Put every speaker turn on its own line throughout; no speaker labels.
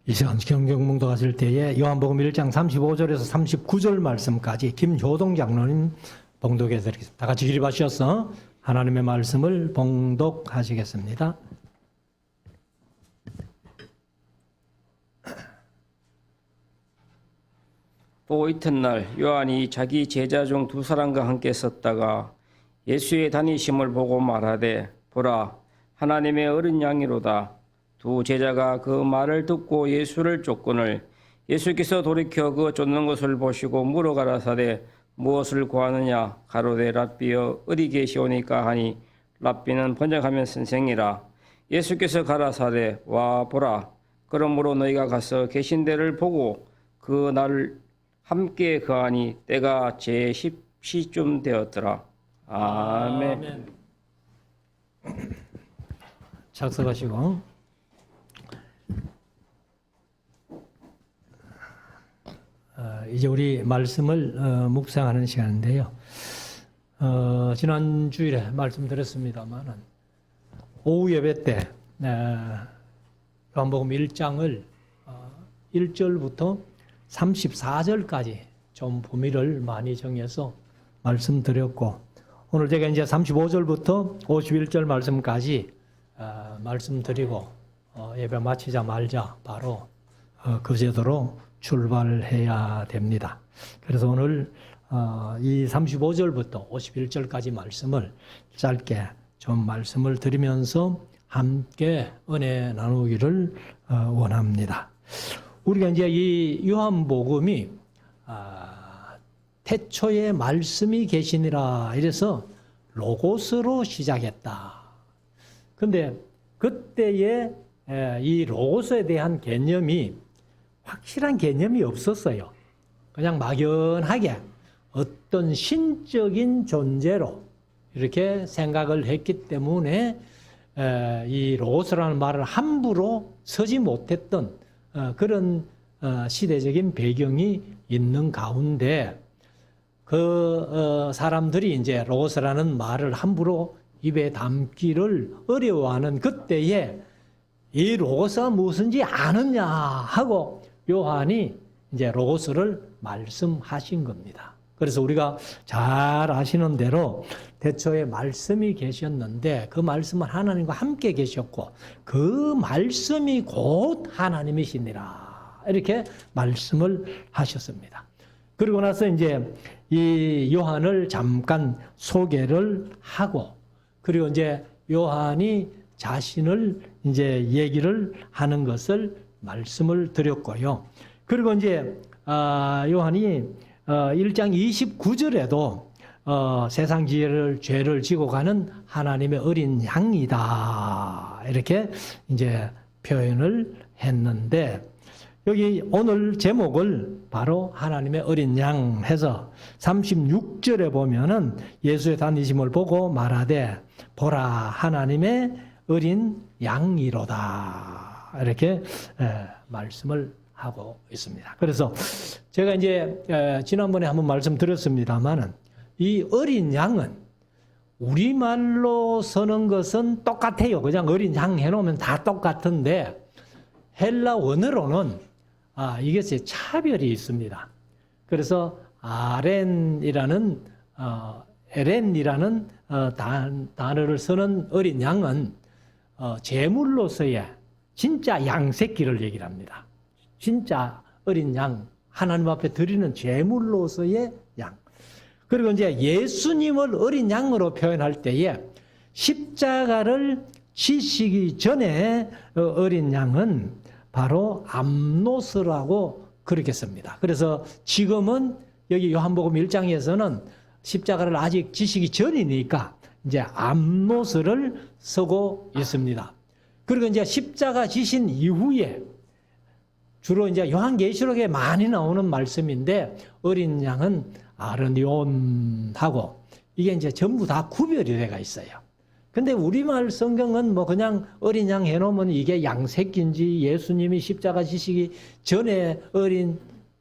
이 시간 경경 묵독하실 때에 요한복음 1장 35절에서 39절 말씀까지 김효동 장로님 봉독해 드리겠습니다. 다 같이 기립하셔서 하나님의 말씀을 봉독하시겠습니다.
또 이튿날 요한이 자기 제자 중 두 사람과 함께 섰다가 예수의 다니심을 보고 말하되 보라 하나님의 어린 양이로다. 두 제자가 그 말을 듣고 예수를 쫓거늘 예수께서 돌이켜 그 쫓는 것을 보시고 물어 가라사대 무엇을 구하느냐 가로되 랍비여 어디 계시오니까 하니 랍비는 번역하면 선생이라. 예수께서 가라사대 와 보라 그러므로 너희가 가서 계신 데를 보고 그 날 함께 거하니 때가 제 10시쯤 되었더라. 아멘.
작성하시고 이제 우리 말씀을 묵상하는 시간인데요. 지난 주일에 말씀드렸습니다만은 오후 예배 때 요한복음 1장을 1절부터 34절까지 좀 범위를 많이 정해서 말씀드렸고 오늘 제가 이제 35절부터 51절 말씀까지 말씀드리고 예배 마치자 말자 바로 그 제도로 출발해야 됩니다. 그래서 오늘 이 35절부터 51절까지 말씀을 짧게 좀 말씀을 드리면서 함께 은혜 나누기를 원합니다. 우리가 이제 이 요한복음이 태초에 말씀이 계시니라 이래서 로고스로 시작했다. 근데 그때의 이 로고스에 대한 개념이 확실한 개념이 없었어요. 그냥 막연하게 어떤 신적인 존재로 이렇게 생각을 했기 때문에 이 로고스라는 말을 함부로 쓰지 못했던 그런 시대적인 배경이 있는 가운데 그 사람들이 이제 로고스라는 말을 함부로 입에 담기를 어려워하는 그때에 이 로고스가 무엇인지 아느냐 하고 요한이 이제 로고스를 말씀하신 겁니다. 그래서 우리가 잘 아시는 대로 태초에 말씀이 계셨는데 그 말씀은 하나님과 함께 계셨고 그 말씀이 곧 하나님이시니라 이렇게 말씀을 하셨습니다. 그리고 나서 이제 이 요한을 잠깐 소개를 하고 그리고 이제 요한이 자신을 이제 얘기를 하는 것을 말씀을 드렸고요. 그리고 이제 요한이 1장 29절에도 세상 죄를 지고 가는 하나님의 어린 양이다 이렇게 이제 표현을 했는데 여기 오늘 제목을 바로 하나님의 어린 양 해서 36절에 보면은 예수의 다니심을 보고 말하되 보라 하나님의 어린 양이로다 이렇게 말씀을 하고 있습니다. 그래서 제가 이제 지난번에 한번 말씀드렸습니다만은 이 어린 양은 우리말로 쓰는 것은 똑같아요. 그냥 어린 양 해놓으면 다 똑같은데 헬라 원어로는 이것에 차별이 있습니다. 그래서 에렌이라는 단어를 쓰는 어린 양은 제물로서의 진짜 양 새끼를 얘기를 합니다. 진짜 어린 양, 하나님 앞에 드리는 제물로서의 양. 그리고 이제 예수님을 어린 양으로 표현할 때에 십자가를 지시기 전에 어린 양은 바로 암노스라고 그렇게 씁니다. 그래서 지금은 여기 요한복음 1장에서는 십자가를 아직 지시기 전이니까 이제 암노스를 쓰고 있습니다. 그리고 이제 십자가 지신 이후에 주로 이제 요한계시록에 많이 나오는 말씀인데 어린 양은 아르니온하고 이게 이제 전부 다 구별이 되어 있어요. 근데 우리말 성경은 뭐 그냥 어린 양 해놓으면 이게 양새끼인지 예수님이 십자가 지시기 전에 어린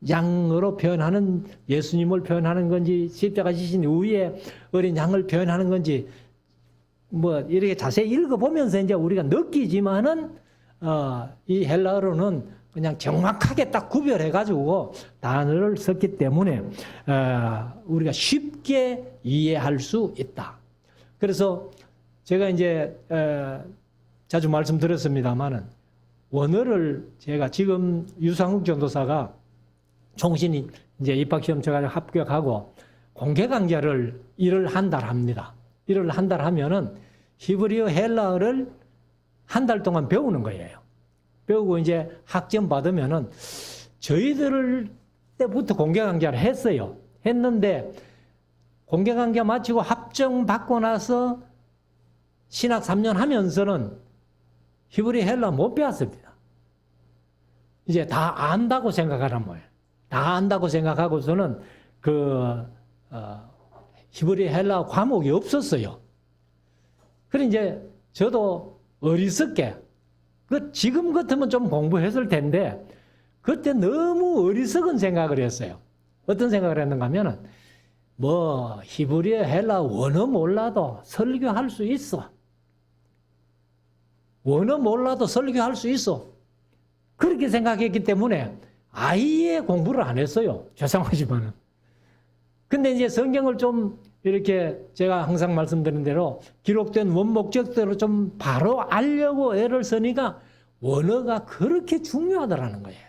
양으로 표현하는 예수님을 표현하는 건지 십자가 지신 이후에 어린 양을 표현하는 건지 뭐 이렇게 자세히 읽어보면서 이제 우리가 느끼지만은 이 헬라어로는 그냥 정확하게 딱 구별해가지고 단어를 썼기 때문에 우리가 쉽게 이해할 수 있다. 그래서 제가 이제 자주 말씀드렸습니다만은 원어를 제가 지금 유상욱 전도사가 총신이 이제 입학시험 쳐가지고 합격하고 공개 강좌를 일을 한 달 합니다. 일을 한 달 하면은 히브리어 헬라어를 한 달 동안 배우는 거예요. 배우고 이제 학점 받으면은 저희들 때부터 공개 강좌를 했어요. 했는데 공개 강좌 마치고 합정 받고 나서 신학 3년 하면서는 히브리 헬라 못 배웠습니다. 이제 다 안다고 생각하란 말이에요. 다 안다고 생각하고서는 히브리 헬라 과목이 없었어요. 그래 이제 저도 어리석게 지금 같으면 좀 공부했을 텐데 그때 너무 어리석은 생각을 했어요. 어떤 생각을 했는가 하면은 뭐 히브리어 헬라 원어 몰라도 설교할 수 있어. 원어 몰라도 설교할 수 있어. 그렇게 생각했기 때문에 아예 공부를 안 했어요. 죄송하지만은. 근데 이제 성경을 좀 이렇게 제가 항상 말씀드린 대로 기록된 원목적대로 좀 바로 알려고 애를 쓰니까 원어가 그렇게 중요하더라는 거예요.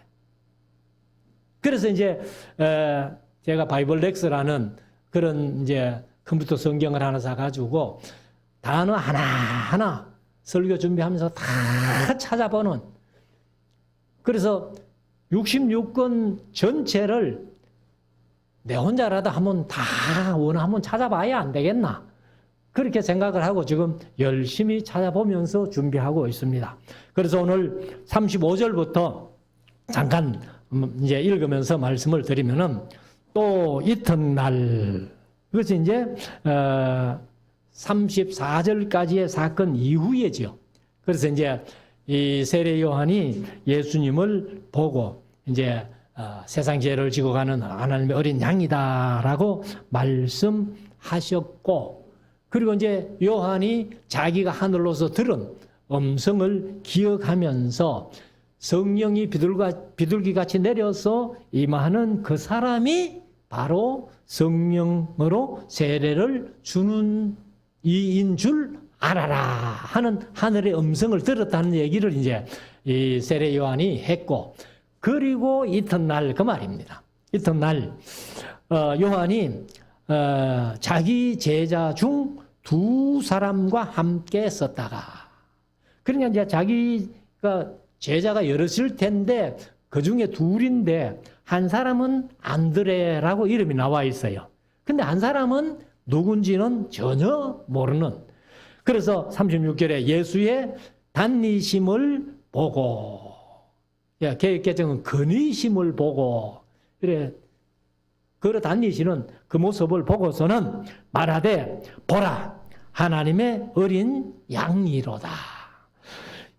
그래서 이제 제가 바이블 렉스라는 그런 이제 컴퓨터 성경을 하나 사가지고 단어 하나하나 설교 준비하면서 다 찾아보는, 그래서 66권 전체를 내 혼자라도 한번 다 원어 한번 찾아봐야 안 되겠나, 그렇게 생각을 하고 지금 열심히 찾아보면서 준비하고 있습니다. 그래서 오늘 35절부터 잠깐 이제 읽으면서 말씀을 드리면은 또 이튿날, 그것이 이제 34절까지의 사건 이후에죠. 그래서 이제 이 세례 요한이 예수님을 보고 이제 세상 죄를 지고 가는 하나님의 어린 양이다라고 말씀하셨고, 그리고 이제 요한이 자기가 하늘로서 들은 음성을 기억하면서 성령이 비둘기같이 내려서 임하는 그 사람이 바로 성령으로 세례를 주는 이인 줄 알아라 하는 하늘의 음성을 들었다는 얘기를 이제 이 세례 요한이 했고, 그리고 이튿날 그 말입니다. 이튿날 요한이 자기 제자 중 두 사람과 함께 썼다가, 그러니까 이제 자기가 제자가 여럿일 텐데 그 중에 둘인데 한 사람은 안드레라고 이름이 나와 있어요. 근데 한 사람은 누군지는 전혀 모르는, 그래서 36절에 예수의 단니심을 보고, 개혁개정은 근의심을 보고, 그래 걸어 다니시는 그 모습을 보고서는 말하되 보라 하나님의 어린 양이로다.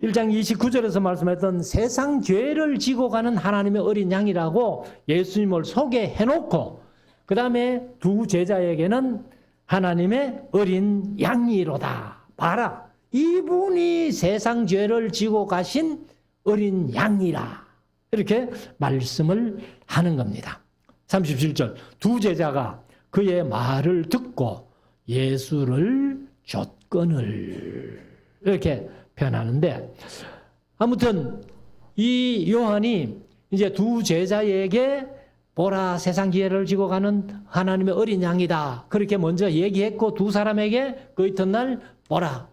1장 29절에서 말씀했던 세상 죄를 지고 가는 하나님의 어린 양이라고 예수님을 소개해놓고 그 다음에 두 제자에게는 하나님의 어린 양이로다. 봐라, 이분이 세상 죄를 지고 가신 어린 양이라, 이렇게 말씀을 하는 겁니다. 37절, 두 제자가 그의 말을 듣고 예수를 좇거늘, 이렇게 표현하는데, 아무튼 이 요한이 이제 두 제자에게 보라 세상 기회를 지고 가는 하나님의 어린 양이다, 그렇게 먼저 얘기했고, 두 사람에게 그 이튿날 보라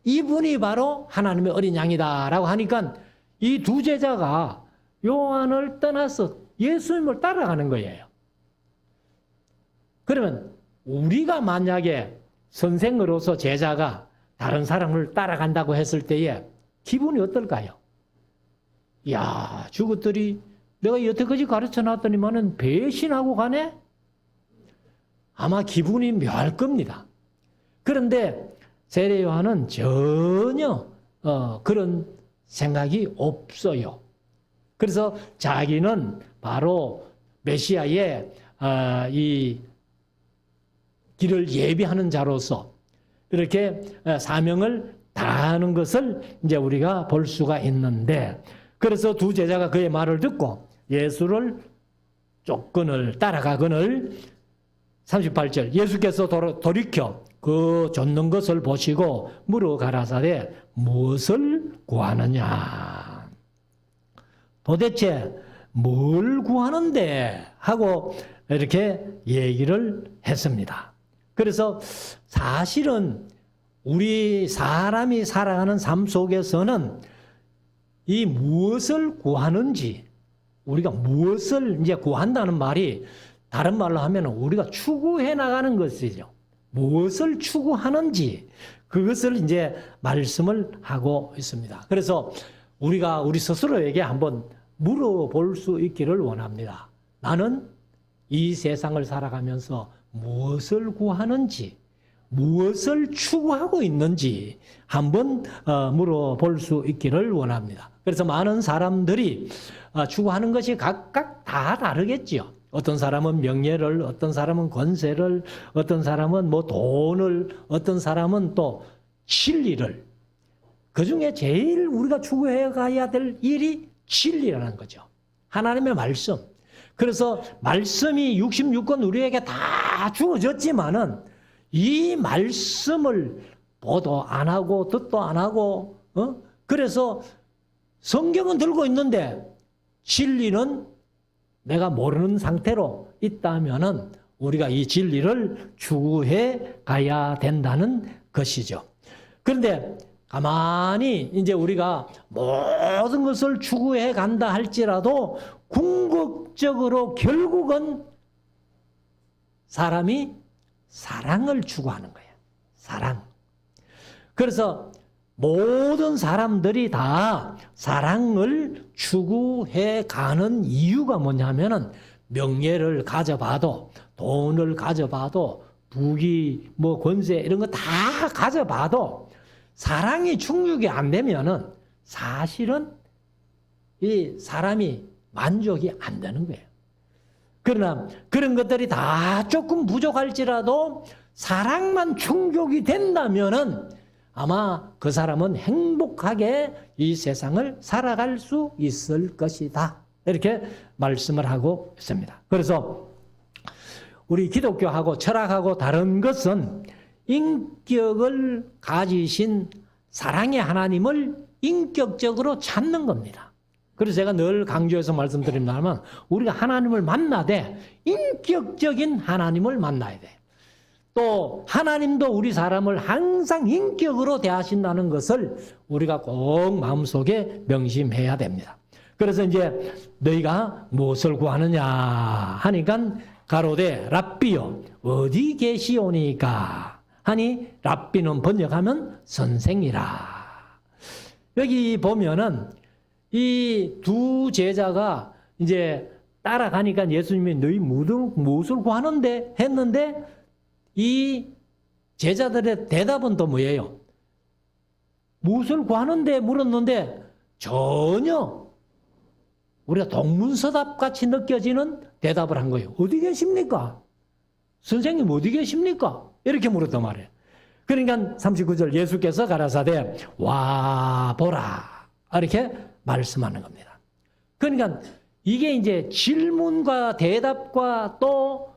이분이 바로 하나님의 어린 양이다 라고 하니까 이 두 제자가 요한을 떠나서 예수님을 따라가는 거예요. 그러면 우리가 만약에 선생으로서 제자가 다른 사람을 따라간다고 했을 때에 기분이 어떨까요? 야, 저것들이 내가 여태까지 가르쳐 놨더니만은 배신하고 가네? 아마 기분이 묘할 겁니다. 그런데 세례 요한은 전혀 그런 생각이 없어요. 그래서 자기는 바로 메시아의 이 길을 예비하는 자로서 이렇게 사명을 다하는 것을 이제 우리가 볼 수가 있는데, 그래서 두 제자가 그의 말을 듣고 예수를 쫓거늘 따라가거늘 38절 예수께서 돌이켜 그 쫓는 것을 보시고 물어 가라사대 무엇을 구하느냐. 도대체 뭘 구하는데 하고 이렇게 얘기를 했습니다. 그래서 사실은 우리 사람이 살아가는 삶 속에서는 이 무엇을 구하는지, 우리가 무엇을 이제 구한다는 말이 다른 말로 하면 우리가 추구해 나가는 것이죠. 무엇을 추구하는지 그것을 이제 말씀을 하고 있습니다. 그래서 우리가 우리 스스로에게 한번 물어볼 수 있기를 원합니다. 나는 이 세상을 살아가면서 무엇을 구하는지, 무엇을 추구하고 있는지 한번 물어볼 수 있기를 원합니다. 그래서 많은 사람들이 추구하는 것이 각각 다 다르겠지요. 어떤 사람은 명예를, 어떤 사람은 권세를, 어떤 사람은 뭐 돈을, 어떤 사람은 또 진리를. 그 중에 제일 우리가 추구해 가야 될 일이 진리라는 거죠. 하나님의 말씀. 그래서 말씀이 66권 우리에게 다 주어졌지만은 이 말씀을 보도 안 하고 듣도 안 하고 그래서 성경은 들고 있는데 진리는 내가 모르는 상태로 있다면은 우리가 이 진리를 추구해 가야 된다는 것이죠. 그런데 가만히 이제 우리가 모든 것을 추구해 간다 할지라도 궁극적으로 결국은 사람이 사랑을 추구하는 거예요. 사랑. 그래서 모든 사람들이 다 사랑을 추구해 가는 이유가 뭐냐면은 명예를 가져봐도 돈을 가져봐도 부귀 뭐 권세 이런 거 다 가져봐도 사랑이 충족이 안 되면은 사실은 이 사람이 만족이 안 되는 거예요. 그러나 그런 것들이 다 조금 부족할지라도 사랑만 충족이 된다면은 아마 그 사람은 행복하게 이 세상을 살아갈 수 있을 것이다. 이렇게 말씀을 하고 있습니다. 그래서 우리 기독교하고 철학하고 다른 것은 인격을 가지신 사랑의 하나님을 인격적으로 찾는 겁니다. 그래서 제가 늘 강조해서 말씀드립니다만 우리가 하나님을 만나되 인격적인 하나님을 만나야 돼. 또 하나님도 우리 사람을 항상 인격으로 대하신다는 것을 우리가 꼭 마음속에 명심해야 됩니다. 그래서 이제 너희가 무엇을 구하느냐 하니까 가로되 랍비요 어디 계시오니까 하니 랍비는 번역하면 선생이라. 여기 보면은 이 두 제자가 이제 따라가니까 예수님이 너희 무엇을 구하는데 했는데 이 제자들의 대답은 또 뭐예요? 무엇을 구하는데 물었는데 전혀 우리가 동문서답 같이 느껴지는 대답을 한 거예요. 어디 계십니까? 선생님 어디 계십니까? 이렇게 물었단 말이에요. 그러니까 39절 예수께서 가라사대 와 보라 이렇게 말씀하는 겁니다. 그러니까 이게 이제 질문과 대답과 또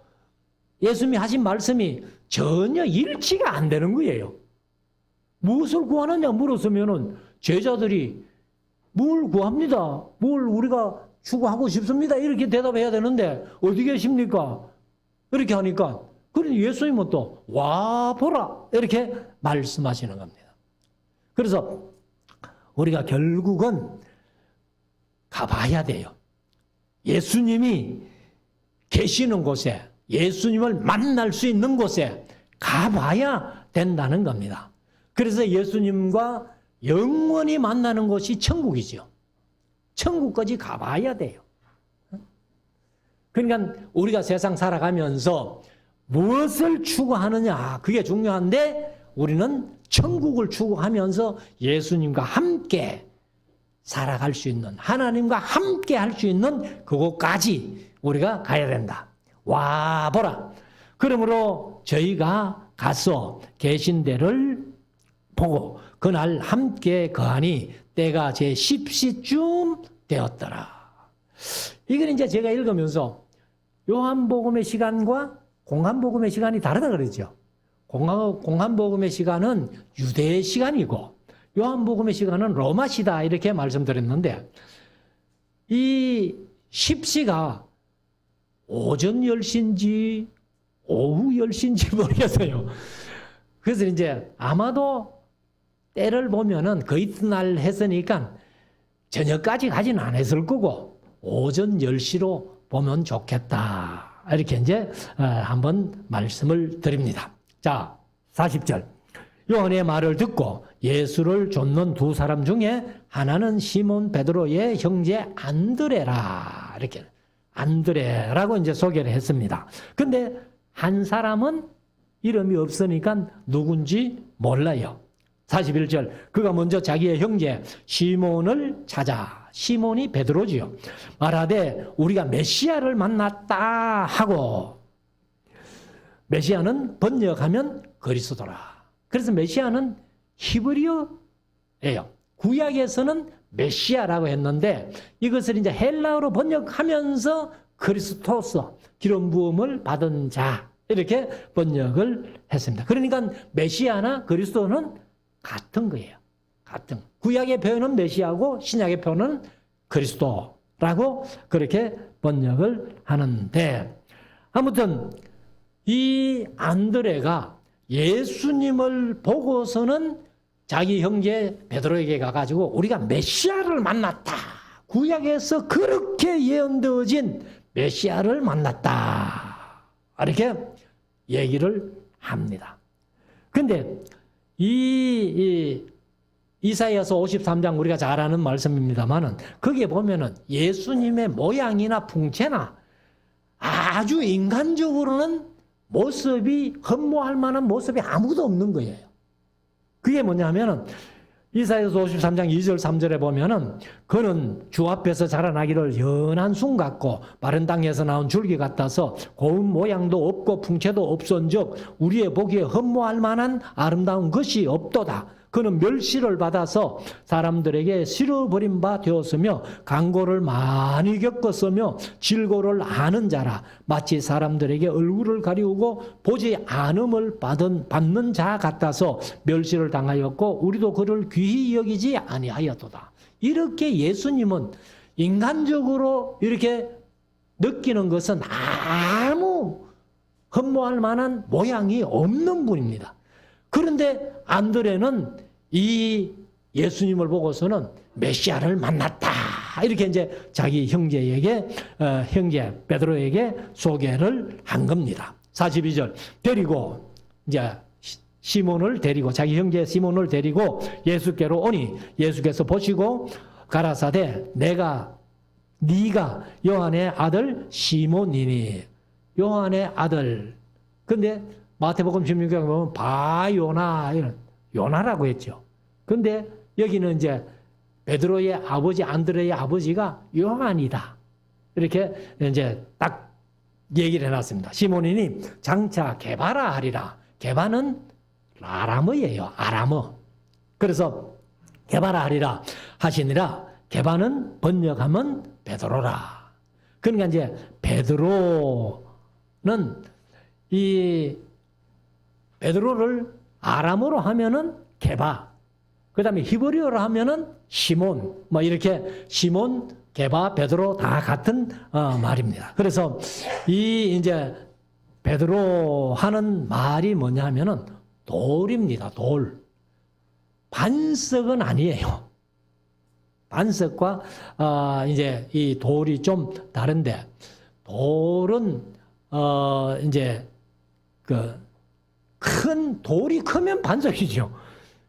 예수님이 하신 말씀이 전혀 일치가 안 되는 거예요. 무엇을 구하느냐 물었으면은 제자들이 뭘 구합니다. 뭘 우리가 추구하고 싶습니다. 이렇게 대답해야 되는데 어디 계십니까? 이렇게 하니까 그래서 예수님은 또 와 보라 이렇게 말씀하시는 겁니다. 그래서 우리가 결국은 가봐야 돼요. 예수님이 계시는 곳에 예수님을 만날 수 있는 곳에 가봐야 된다는 겁니다. 그래서 예수님과 영원히 만나는 곳이 천국이죠. 천국까지 가봐야 돼요. 그러니까 우리가 세상 살아가면서 무엇을 추구하느냐 그게 중요한데 우리는 천국을 추구하면서 예수님과 함께 살아갈 수 있는 하나님과 함께 할 수 있는 그곳까지 우리가 가야 된다. 와 보라. 그러므로 저희가 가서 계신 데를 보고 그날 함께 거하니 때가 제 10시쯤 되었더라. 이건 이제 제가 읽으면서 요한복음의 시간과 공한복음의 시간이 다르다 그러죠. 공한복음의 시간은 유대의 시간이고 요한복음의 시간은 로마 시다 이렇게 말씀드렸는데 이 십시가 오전 10시인지 오후 10시인지 모르겠어요. 그래서 이제 아마도 때를 보면은 그 이튿날 했으니까 저녁까지 가지는 않았을 거고 오전 10시로 보면 좋겠다. 이렇게 이제 한번 말씀을 드립니다. 자, 40절. 요한의 말을 듣고 예수를 쫓는 두 사람 중에 하나는 시몬 베드로의 형제 안드레라. 이렇게 안드레라고 이제 소개를 했습니다. 근데 한 사람은 이름이 없으니까 누군지 몰라요. 41절. 그가 먼저 자기의 형제 시몬을 찾아. 시몬이 베드로지요. 말하되 우리가 메시아를 만났다 하고, 메시아는 번역하면 그리스도라. 그래서 메시아는 히브리어예요. 구약에서는 메시아라고 했는데 이것을 이제 헬라어로 번역하면서 그리스토스, 기름 부음을 받은 자, 이렇게 번역을 했습니다. 그러니까 메시아나 그리스도는 같은 거예요. 같은. 구약의 표현은 메시아고 신약의 표현은 그리스도라고 그렇게 번역을 하는데, 아무튼 이 안드레가 예수님을 보고서는 자기 형제 베드로에게 가가지고 우리가 메시아를 만났다. 구약에서 그렇게 예언되어진 메시아를 만났다. 이렇게 얘기를 합니다. 근데 이사야서 53장 우리가 잘 아는 말씀입니다만은 거기에 보면은 예수님의 모양이나 풍채나 아주 인간적으로는 모습이 흠모할 만한 모습이 아무도 없는 거예요. 그게 뭐냐면은 이사야서 53장 2절 3절에 보면은 그는 주 앞에서 자라나기를 연한 순 같고 마른 땅에서 나온 줄기 같아서 고운 모양도 없고 풍채도 없은즉 우리의 보기에 흠모할 만한 아름다운 것이 없도다. 그는 멸시를 받아서 사람들에게 싫어버린 바 되었으며 강고를 많이 겪었으며 질고를 아는 자라. 마치 사람들에게 얼굴을 가리우고 보지 않음을 받는 자 같아서 멸시를 당하였고 우리도 그를 귀히 여기지 아니하였도다. 이렇게 예수님은 인간적으로 이렇게 느끼는 것은 아무 흠모할 만한 모양이 없는 분입니다. 그런데 안드레는 이 예수님을 보고서는 메시아를 만났다. 이렇게 이제 자기 형제에게, 형제 베드로에게 소개를 한 겁니다. 42절. 데리고, 이제 시몬을 데리고, 자기 형제 시몬을 데리고 예수께로 오니 예수께서 보시고 가라사대 네가 요한의 아들 시몬이니. 요한의 아들. 근데 마태복음 16장에 보면 바요나, 이런 요나라고 했죠. 근데 여기는 이제 베드로의 아버지 안드레의 아버지가 요한이다. 이렇게 이제 딱 얘기를 해놨습니다. 시몬이니 장차 게바라 하리라. 게바는 아람어예요. 아람어. 그래서 게바라 하리라 하시니라. 게바는 번역하면 베드로라. 그러니까 이제 베드로는 이 베드로를 아람어로 하면은 게바, 그 다음에 히브리어로 하면은 시몬, 뭐 이렇게 시몬, 게바, 베드로 다 같은 말입니다. 그래서 이 이제 베드로 하는 말이 뭐냐 하면은 돌입니다. 돌. 반석은 아니에요. 반석과 이제 이 돌이 좀 다른데 돌은 이제 큰 돌이 크면 반석이죠.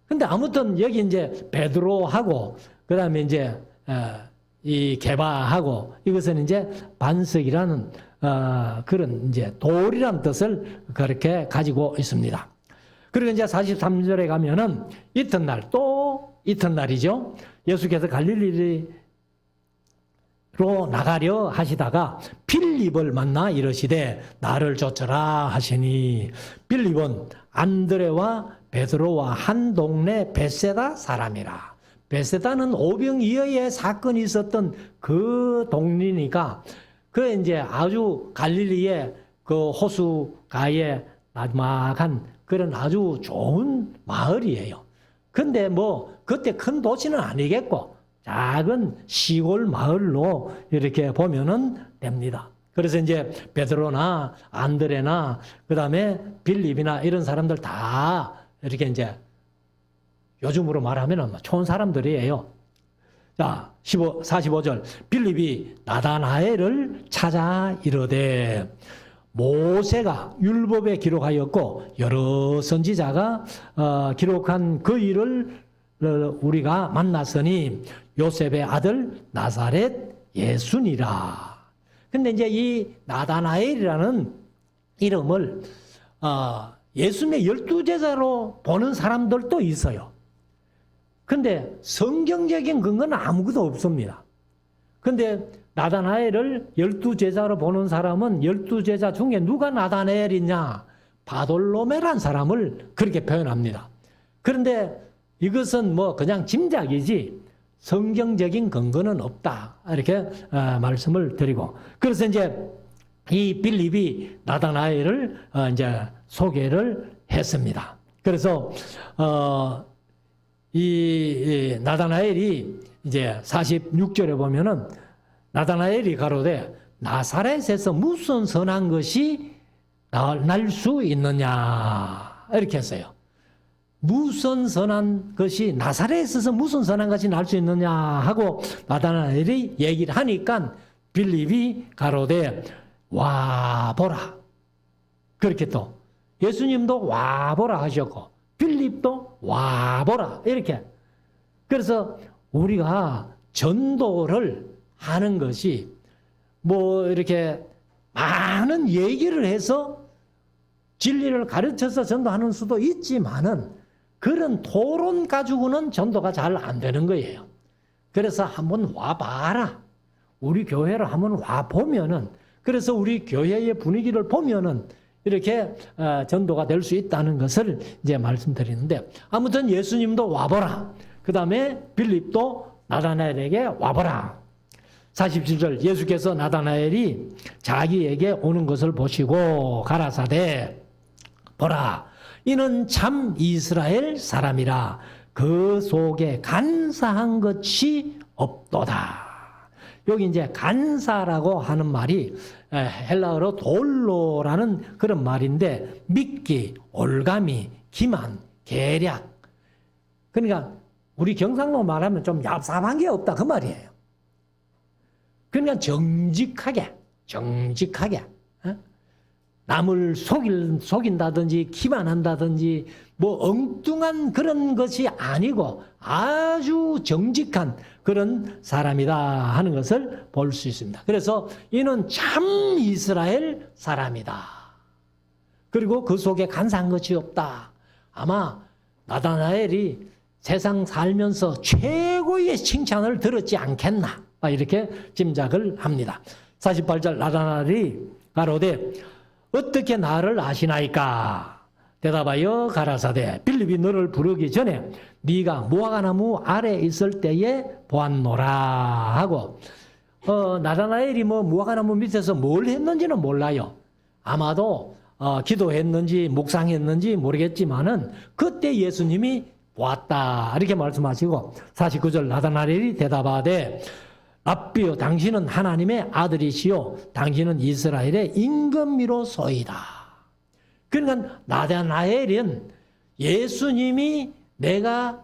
근데 아무튼 여기 이제 베드로하고 그다음에 이제 이 게바하고 이것은 이제 반석이라는 그런 이제 돌이라는 뜻을 그렇게 가지고 있습니다. 그리고 이제 43절에 가면은 이튿날이죠. 예수께서 갈릴리로 나가려 하시다가 빌립을 만나 이르시되 나를 쫓으라 하시니 빌립은 안드레와 베드로와 한 동네 벳세다 사람이라. 베세다는 오병이어의 사건이 있었던 그 동리니까 그 이제 아주 갈릴리의 그 호수가에 나막한 그런 아주 좋은 마을이에요. 근데 뭐 그때 큰 도시는 아니겠고 작은 시골 마을로 이렇게 보면은 됩니다. 그래서 이제 베드로나 안드레나 그다음에 빌립이나 이런 사람들 다 이렇게 이제 요즘으로 말하면 좋은 사람들이에요. 자, 45절. 빌립이 나다나엘을 찾아 이르되 모세가 율법에 기록하였고 여러 선지자가 기록한 그 일을 우리가 만났으니 요셉의 아들 나사렛 예수니라. 근데 이제 이 나다나엘이라는 이름을 예수님의 12제자로 보는 사람들도 있어요. 근데 성경적인 근거는 아무것도 없습니다. 근데 나다나엘을 12제자로 보는 사람은 12제자 중에 누가 나다나엘이냐? 바돌로메란 사람을 그렇게 표현합니다. 그런데 이것은 뭐 그냥 짐작이지 성경적인 근거는 없다. 이렇게 말씀을 드리고. 그래서 이제 이 빌립이 나다나엘을 이제 소개를 했습니다. 그래서 이 나다나엘이 이제 46절에 보면은 나다나엘이 가로되 나사렛에서 무슨 선한 것이 날 수 있느냐 이렇게 했어요. 무슨 선한 것이 나사렛에서 무슨 선한 것이 날 수 있느냐 하고 나다나엘이 얘기를 하니까 빌립이 가로되 와 보라. 그렇게 또 예수님도 와 보라 하셨고 빌립도 와 보라 이렇게. 그래서 우리가 전도를 하는 것이 뭐 이렇게 많은 얘기를 해서 진리를 가르쳐서 전도하는 수도 있지만은 그런 토론 가지고는 전도가 잘 안 되는 거예요. 그래서 한번 와봐라. 우리 교회를 한번 와보면은, 그래서 우리 교회의 분위기를 보면은 이렇게 전도가 될 수 있다는 것을 이제 말씀드리는데, 아무튼 예수님도 와보라. 그 다음에 빌립도 나다나엘에게 와보라. 47절 예수께서 나다나엘이 자기에게 오는 것을 보시고 가라사대 보라 이는 참 이스라엘 사람이라 그 속에 간사한 것이 없도다. 여기 이제 간사라고 하는 말이 헬라어로 돌로라는 그런 말인데 믿기, 올가미, 기만, 계략. 그러니까 우리 경상도 말하면 좀 얍삽한 게 없다 그 말이에요. 그러니까 정직하게 남을 속인다든지 기만한다든지 뭐 엉뚱한 그런 것이 아니고 아주 정직한 그런 사람이다 하는 것을 볼 수 있습니다. 그래서 이는 참 이스라엘 사람이다. 그리고 그 속에 간사한 것이 없다. 아마 나다나엘이 세상 살면서 최고의 칭찬을 들었지 않겠나 이렇게 짐작을 합니다. 48절 나다나엘이 가로되 어떻게 나를 아시나이까? 대답하여 가라사대 빌립이 너를 부르기 전에 네가 무화과나무 아래 있을 때에 보았노라 하고 나다나엘이 뭐 무화과나무 밑에서 뭘 했는지는 몰라요. 아마도 기도했는지 묵상했는지 모르겠지만은 그때 예수님이 보았다 이렇게 말씀하시고 49절 나다나엘이 대답하되 랍비여 당신은 하나님의 아들이시요 당신은 이스라엘의 임금이로소이다. 그러니까 나다나엘은 예수님이 내가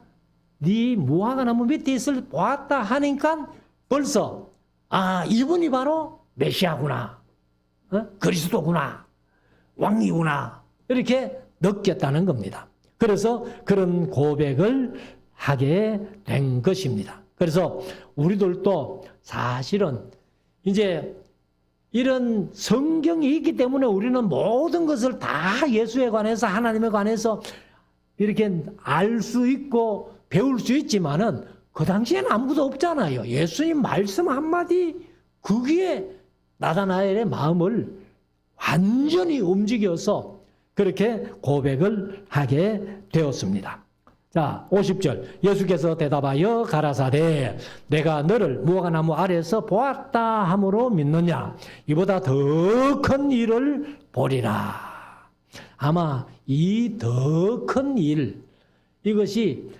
네 무화과나무 밑에 있을 보았다 하니까 벌써 이분이 바로 메시아구나, 그리스도구나, 왕이구나 이렇게 느꼈다는 겁니다. 그래서 그런 고백을 하게 된 것입니다. 그래서 우리들도 사실은 이제 이런 성경이 있기 때문에 우리는 모든 것을 다 예수에 관해서 하나님에 관해서 이렇게 알 수 있고 배울 수 있지만은 그 당시에는 아무도 없잖아요. 예수님 말씀 한마디 그게 나다나엘의 마음을 완전히 움직여서 그렇게 고백을 하게 되었습니다. 자, 50절. 예수께서 대답하여 가라사대 내가 너를 무화과나무 아래에서 보았다 함으로 믿느냐? 이보다 더 큰 일을 보리라. 아마 이 더 큰 일, 이것이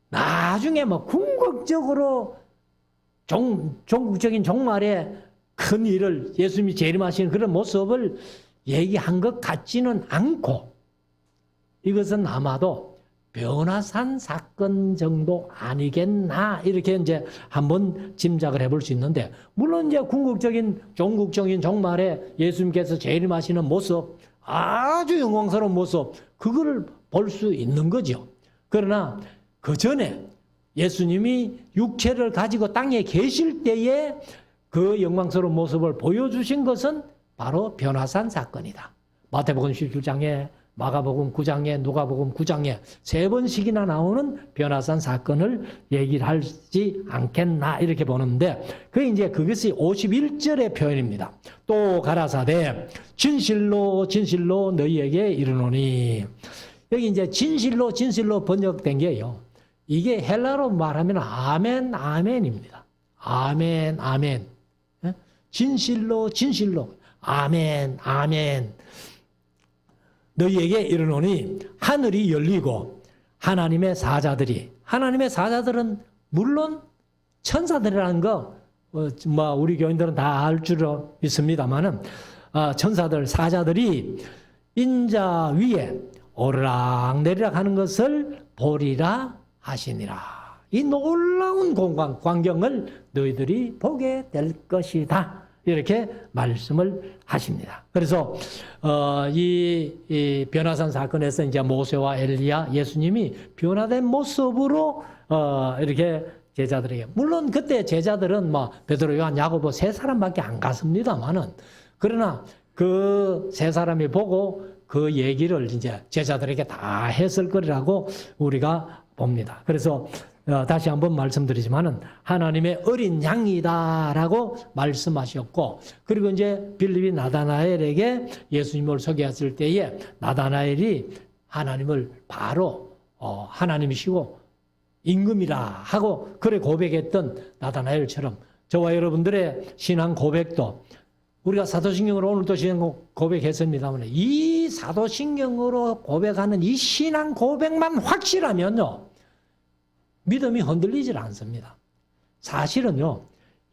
나중에 뭐 궁극적으로 종국적인 종말에 큰 일을 예수님이 재림하시는 그런 모습을 얘기한 것 같지는 않고, 이것은 아마도 변화산 사건 정도 아니겠나, 이렇게 이제 한번 짐작을 해볼 수 있는데, 물론 이제 궁극적인 종국적인 종말에 예수님께서 재림하시는 모습, 아주 영광스러운 모습, 그거를 볼 수 있는 거죠. 그러나 그 전에 예수님이 육체를 가지고 땅에 계실 때에 그 영광스러운 모습을 보여주신 것은 바로 변화산 사건이다. 마태복음 17장에, 마가복음 9장에, 누가복음 9장에 3번씩이나 나오는 변화산 사건을 얘기를 하지 않겠나, 이렇게 보는데, 그것이 51절의 표현입니다. 또 가라사대 진실로 진실로 너희에게 이르노니. 여기 이제 진실로 번역된 게요, 이게 헬라로 말하면 아멘, 아멘입니다. 아멘, 아멘. 진실로, 아멘, 아멘. 너희에게 이르노니 하늘이 열리고 하나님의 사자들은 물론 천사들이라는 거, 우리 교인들은 다 알 줄 믿습니다만은, 천사들, 사자들이 인자 위에 오르락내리락 하는 것을 보리라 하시니라. 이 놀라운 광경을 너희들이 보게 될 것이다, 이렇게 말씀을 하십니다. 그래서 이 변화산 사건에서 이제 모세와 엘리야, 예수님이 변화된 모습으로 이렇게 제자들에게, 물론 그때 제자들은 베드로, 요한, 야고보 3사람밖에 안 갔습니다만은, 그러나 그 3사람이 보고 그 얘기를 이제 제자들에게 다 했을 거라고 우리가 봅니다. 그래서 다시 한번 말씀드리지만은 하나님의 어린 양이다라고 말씀하셨고, 그리고 이제 빌립이 나다나엘에게 예수님을 소개했을 때에 나다나엘이 하나님을 바로 하나님이시고 임금이라 하고 그래 고백했던 나다나엘처럼 저와 여러분들의 신앙 고백도, 우리가 사도신경으로 오늘도 신앙 고백했습니다만, 이 사도신경으로 고백하는 이 신앙 고백만 확실하면요, 믿음이 흔들리질 않습니다. 사실은요,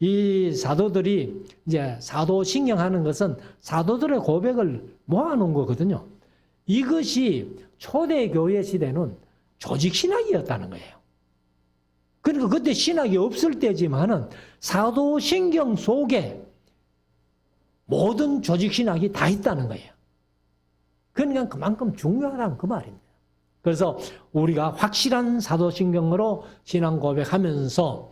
이 사도들이 이제 사도신경 하는 것은 사도들의 고백을 모아놓은 거거든요. 이것이 초대교회 시대는 조직신학이었다는 거예요. 그러니까 그때 신학이 없을 때지만은 사도신경 속에 모든 조직신학이 다 있다는 거예요. 그러니까 그만큼 중요하다는 그 말입니다. 그래서 우리가 확실한 사도신경으로 신앙 고백하면서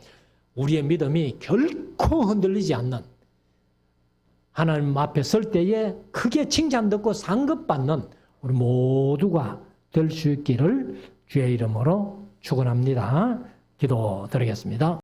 우리의 믿음이 결코 흔들리지 않는, 하나님 앞에 설 때에 크게 칭찬 듣고 상급받는 우리 모두가 될 수 있기를 주의 이름으로 축원합니다. 기도드리겠습니다.